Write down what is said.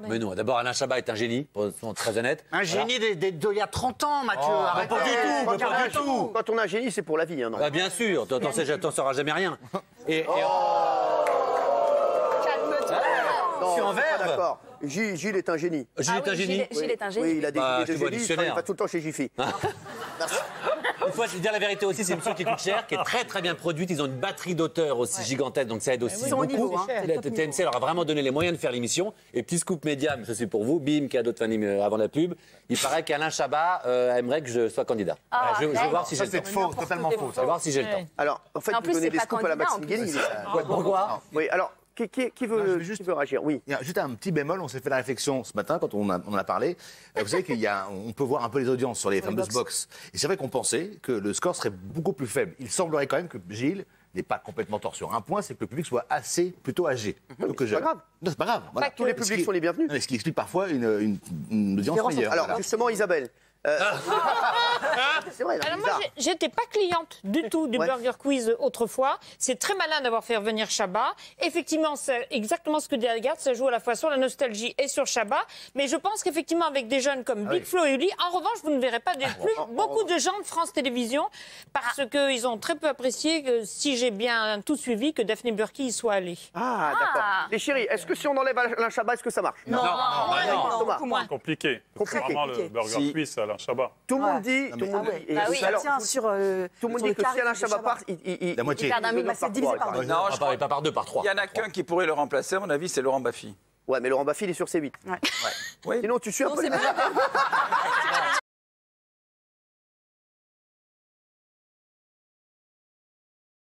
Mais non, d'abord Alain Chabat est un génie, pour être très honnête. Un génie d'il y a 30 ans, Mathieu. Arrête pas du tout. Quand on a un génie, c'est pour la vie, hein, non? Bah, bien sûr, t'en sauras jamais rien. Calme-toi. Je suis en verbe. D'accord. Gilles est un génie. Gilles est un génie. Gilles est un génie. Oui, il a des idées de génie. Il va tout le temps chez Jiffy. Il faut dire la vérité aussi, c'est une émission qui coûte cher, qui est très très bien produite. Ils ont une batterie d'auteurs aussi gigantesque, donc ça aide aussi beaucoup. Niveau, hein. TMC leur a vraiment donné les moyens de faire l'émission. Et petit scoop média, mais ça c'est pour vous, bim, cadeau de Fanny avant la pub. Il paraît qu'Alain Chabat aimerait que je sois candidat. Je vais voir si j'ai le temps. C'est faux, totalement faux. Je vais voir si j'ai le temps. Alors, en fait, vous donnez des scoops à la Maxime Guény. Pourquoi? Oui, alors, qui veut réagir? Oui. Il y a juste un petit bémol, on s'est fait la réflexion ce matin quand on en a parlé. Vous savez on peut voir un peu les audiences sur les fameuses box. Et c'est vrai qu'on pensait que le score serait beaucoup plus faible. Il semblerait quand même que Gilles n'est pas complètement tort sur un point, c'est que le public soit plutôt âgé. C'est pas grave. Non, c'est pas grave. Voilà. Tous les publics sont les bienvenus. Ce qui explique parfois une audience meilleure. Alors, Voilà. justement, Isabelle. C'est vrai, alors moi, j'étais pas cliente du tout du Burger Quiz autrefois. C'est très malin d'avoir fait revenir Chabat. Effectivement, c'est exactement ce que dit Agathe. Ça joue à la fois sur la nostalgie et sur Chabat. Mais je pense qu'effectivement, avec des jeunes comme Big Flo et Uli, en revanche, vous ne verrez pas beaucoup de gens de France Télévisions parce qu'ils ont très peu apprécié, que, si j'ai bien tout suivi, que Daphné Burki y soit allée. Ah, d'accord. Les chéris, est-ce que si on enlève Alain Chabat, est-ce que ça marche? Non, Beaucoup moins. Compliqué. Vraiment, le Burger Quiz, c'est Alain Chabat. Tout le monde dit. Bah oui, tiens, tout le monde dit que si Alain Chabat part, La moitié. Il perd un million, c'est divisé par 2. Non, pas par deux, par trois. Il y en a qu'un qui pourrait le remplacer, à mon avis, c'est Laurent Baffy. Ouais, mais Laurent Baffy, il est sur C8. Oui. Sinon, tu suis un peu les